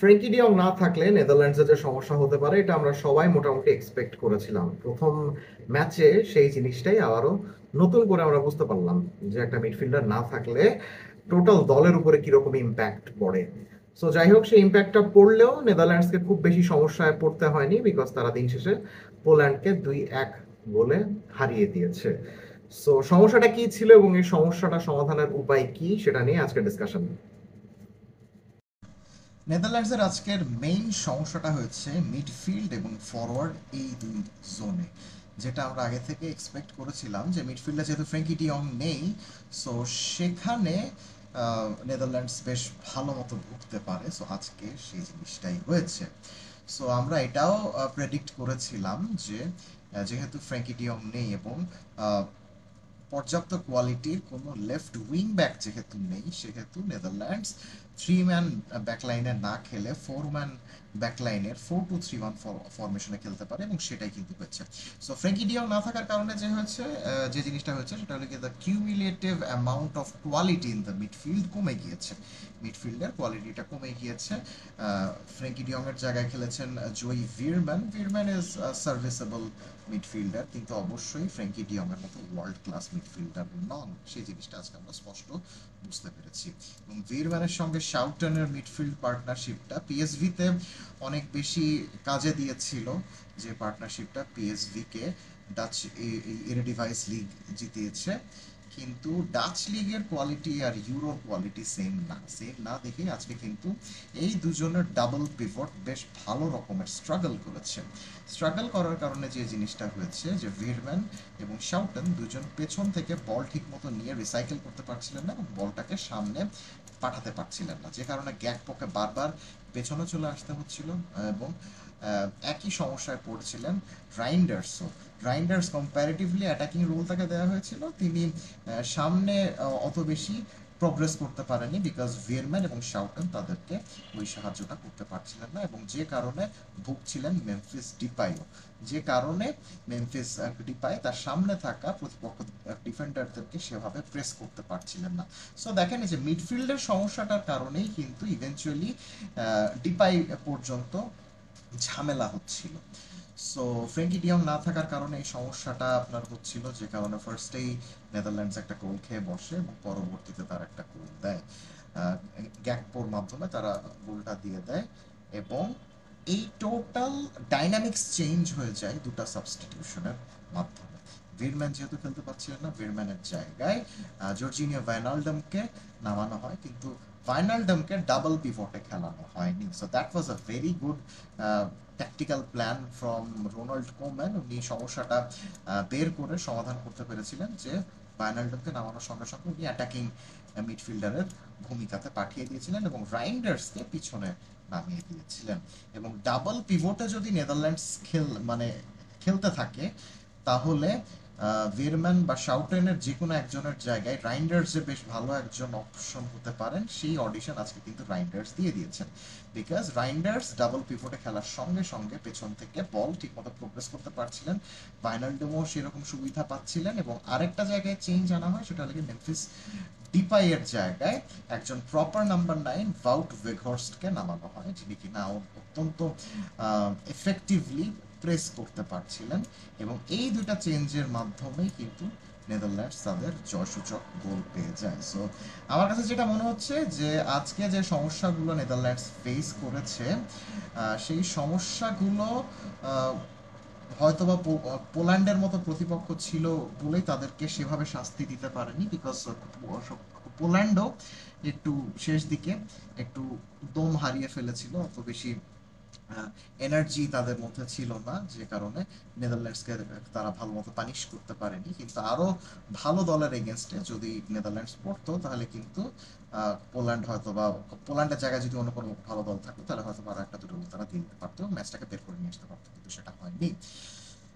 Frenkie de Jong না থাকলে নেদারল্যান্ডসের যে সমস্যা হতে পারে এটা আমরা সবাই মোটামুটি এক্সপেক্ট করেছিলাম। প্রথম ম্যাচে সেই জিনিসটাই আবারও নতুন করে আমরা বুঝতে পারলাম যে একটা মিডফিল্ডার না থাকলে টোটাল দলের উপরে কিরকম ইম্প্যাক্ট পড়ে। সো যাই হোক, সেই ইম্প্যাক্টটা পড়লেও নেদারল্যান্ডসকে খুব বেশি সমস্যায় পড়তে হয়নি, বিকজ তারা দিন শেষে পোল্যান্ডকে 2-1 গোলে হারিয়ে দিয়েছে। সো সমস্যাটা কি ছিল এবং এই সমস্যাটা সমাধানের উপায় কি সেটা নিয়ে আজকে ডিসকাশন। নেদারল্যান্ডসের আজকের মেইন সমস্যাটা হয়েছে মিডফিল্ড এবং ফরওয়ার্ড এই দুই জোনে, যেটা আমরা আগে থেকে এক্সপেক্ট করেছিলাম যে মিডফিল্ডে যেহেতু ফ্র্যাঙ্কি ডিয়ং নেই, সো সেখানে নেদারল্যান্ডস বেশ ভালো মতো ভুগতে পারে। সো আজকে সেই জিনিসটাই হয়েছে। সো আমরা এটাও প্রেডিক্ট করেছিলাম যে যেহেতু ফ্র্যাঙ্কি ডিয়ং নেই এবং আহ, পর্যাপ্ত কোয়ালিটির কোনো লেফট উইং ব্যাক যেহেতু নেই, সেহেতু নেদারল্যান্ডস 3 ম্যান ব্যাকলাইনে না খেলে 4 ম্যান ব্যাকলাইনের 4-2-3-1 ফরমেশনে খেলতে পারে, এবং সেটাই কিন্তু হচ্ছে। সো ফ্র্যাঙ্কি ডিয়ং না থাকার কারণে যে হচ্ছে যে জিনিসটা হচ্ছে সেটা হলো কি, the cumulative amount of quality in the midfield কমে গিয়েছে। মিডফিল্ডের কোয়ালিটিটা কমে গিয়েছে। ফ্র্যাঙ্কি ডিয়ং এর জায়গায় খেলেছেন জয়ী ভিরম্যান। ভিরম্যান ইজ সার্ভিসেবল মিডফিল্ডার, কিন্তু অবশ্যই ফ্র্যাঙ্কি ডিয়ংয়ের মতো ওয়ার্ল্ড ক্লাস মিডফিল্ডার নন। সেই জিনিসটা আজকে আমরা স্পষ্ট বুঝতে পেরেছি। এবং ভিরম্যানের সঙ্গে শাউটনের মিডফিল্ড পার্টনারশিপটা পিএসভিতে অনেক বেশি কাজে দিয়েছিল, যে পার্টনারশিপটা পিএসভিকে ডাচ এরডিভাইস লিগ জিতিয়েছে। কিন্তু ডাচ লিগের কোয়ালিটি আর ইউরোর কোয়ালিটি সেম না দেখে আজকে কিন্তু এই দুজনের ডাবল পিভট বেশ ভালো রকমের স্ট্রাগল করেছে। স্ট্রাগল করার কারণে যে জিনিসটা হয়েছে যে ভিরম্যান এবং শাউটন দুজন পেছন থেকে বল ঠিক মতো নিয়ে রিসাইকেল করতে পারছিলেন না এবং বলটাকে সামনে পাঠাতে পারছিলেন না, যে কারণে গ্যাকপোকে বারবার পেছনে চলে আসতে হচ্ছিল। এবং একই সমস্যায় পড়ছিলেন রাইন্ডার্সও। রাইন্ডার্স কম্প্যারেটিভলি অ্যাটাকিং রোল তাকে দেওয়া হয়েছিল, তিনি সামনে অত বেশি প্রগ্রেস করতে পারেনি, বিকজ ভিয়েরম্যান এবং শাউটন তাদেরকে ওই সাহায্যটা করতে পারছিলেন না, এবং যে কারণে ভুগছিলেন মেমফিস ডিপাইও। যে কারণে মেমফিস ডিপাই তার সামনে থাকা প্রতিপক্ষ ডিফেন্ডারদেরকে সেভাবে প্রেস করতে পারছিলেন না। সো দেখেন, এই যে মিডফিল্ডের সমস্যাটার কারণেই কিন্তু ইভেনচুয়ালি ডিপাই পর্যন্ত ঝামেলা হচ্ছিল। সো ফ্র্যাঙ্কি ডিয়ং না থাকার কারণে এই সমস্যাটা আপনার হচ্ছিল, যে কারণে ফার্স্টেই নেদারল্যান্ডস একটা গোল খেয়ে বসে এবং পরবর্তীতে তারা একটা গোল দেয়। গ্যাকপোর মাধ্যমে তারা গোলটা দিয়ে দেয়, এবং এই টোটাল ডাইনামিক্স চেঞ্জ হয়ে যায় দুটো সাবস্টিটিউশনের মাধ্যমে। ভিরম্যান যেহেতু খেলতে পারছিলেন না, ভিরম্যানের জায়গায় জর্জিনিও ভাইনালডামকে নামানো হয়, কিন্তু ভাইনালডামকে ডাবল পিভটে খেলানো হয়নি। So that was a very good tactical plan from Ronald Koeman. উনি সমস্যাটা বের করে সমাধান করতে পেরেছিলেন, যে ভাইনালডামকে নামানোর সঙ্গে সঙ্গে উনি অ্যাটাকিং মিডফিল্ডারের ভূমিকাতে পাঠিয়ে দিয়েছিলেন এবং রাইন্ডার্সকে পিছনে নামিয়ে দিয়েছিলেন। এবং ডাবল পিভটে যদি নেদারল্যান্ডস খেলতে থাকে, তাহলে ভেরম্যান বা শাউটেনের যে কোনো একজনের জায়গায় রাইন্ডার্স যে বেশ ভালো একজন অপশন হতে পারেন, সেই অডিশন আজকে কিন্তু রাইন্ডার্স দিয়ে দিয়েছেন। বিকজ রাইন্ডার্স ডাবল পিভটে খেলার সঙ্গে সঙ্গে পেছন থেকে বল ঠিকমতো প্রোগ্রেস করতে পারছিলেন, ভাইনালডোমও সেরকম সুবিধা পাচ্ছিলেন। এবং আরেকটা জায়গায় চেঞ্জ আনা হয়, সেটা হলো মেমফিস ডিপাইয়ের জায়গায় একজন প্রপার নাম্বার 9 ভাউট ওয়েঘহর্স্টকে নামানো হয়, যিনি কিনা অত্যন্ত এফেক্টিভলি প্রেস করতে পারছিলেন। এবং এই দুটা চেঞ্জের মাধ্যমেই কিন্তু নেদারল্যান্ডস তাদের জয়সূচক গোল পেয়ে যায়। সো আমার কাছে যেটা মনে হচ্ছে যে আজকে যে সমস্যাগুলো নেদারল্যান্ডস ফেস করেছে, সেই সমস্যাগুলো আহ, হয়তোবা পোল্যান্ডের মতো প্রতিপক্ষ ছিল বলেই তাদেরকে সেভাবে শাস্তি দিতে পারেনি, বিকজ পোল্যান্ডও একটু শেষ দিকে একটু দম হারিয়ে ফেলেছিল, অত বেশি এনার্জি তাদের মধ্যে ছিল না, যে কারণে নেদারল্যান্ডসকে তারা ভালো মতো পানিশ করতে পারেনি। কিন্তু আরো ভালো দলের এগেনস্টে যদি নেদারল্যান্ডস পড়তো, তাহলে কিন্তু পোল্যান্ড হয়তো বা পোল্যান্ডের জায়গায় যদি অন্য কোনো ভালো দল থাকতো, তাহলে হয়তো আরো একটা দুটো গোল তারা দিয়ে দিতে পারতো, ম্যাচটাকে বের করে নিয়ে আসতে পারতো, কিন্তু সেটা হয়নি।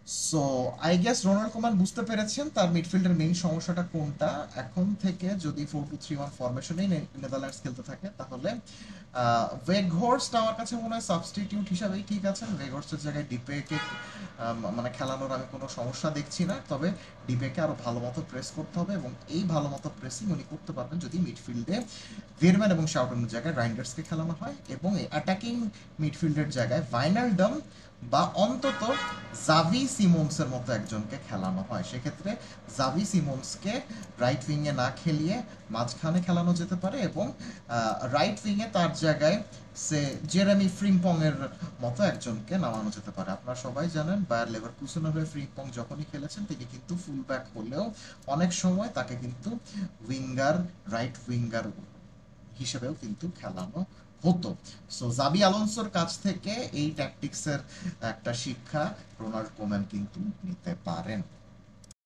So I guess Ronald come on বুঝতে পেরেছেন তার মিডফিল্ডের মেইন সমস্যাটা কোনটা। এখন থেকে যদি 4-2-3-1 ফরমেশনেই নেদারল্যান্ডস খেলতে থাকে তাহলে ওয়েগহর্স্ট আমার কাছে মনে হয় সাবস্টিটিউট হিসাবেই ঠিক আছেন। ওয়েগহর্স্টের জায়গায় ডিপেকে মানে খেলানোর আমি কোনো সমস্যা দেখছি না, তবে ডিপেকে আরও ভালো মতো প্রেস করতে হবে এবং এই ভালো মতো প্রেসিং উনি করতে পারবেন যদি মিডফিল্ডে ভেরম্যান এবং শাউটনের জায়গায় রাইন্ডার্সকে খেলানো হয় এবং এই অ্যাটাকিং মিডফিল্ডের জায়গায় ভাইনালডাম বা অন্তত জাভি সিমন্সের মতো একজনকে খেলানো হয়। সেক্ষেত্রে জাভি সিমন্সকে রাইট উইংয়ে না খেলিয়ে মাঝখানে খেলানো যেতে পারে এবং রাইট উইংয়ে তার জায়গায় সে জেরেমি ফ্রিম্পং এর মতো একজনকে নামানো যেতে পারে। আপনারা সবাই জানেন বায়ার লেভারকুসেনের হয়ে ফ্রিম্পং যখনই খেলেছেন তিনি কিন্তু ফুল ব্যাক হলেও অনেক সময় তাকে কিন্তু উইঙ্গার, রাইট উইঙ্গার হিসেবেও কিন্তু খেলানো হতো। সো জাবি আলোনসোর কাছ থেকে এই ট্যাকটিক্সের একটা শিক্ষা রোনাল্ড কোম্যান কিন্তু নিতে পারেন।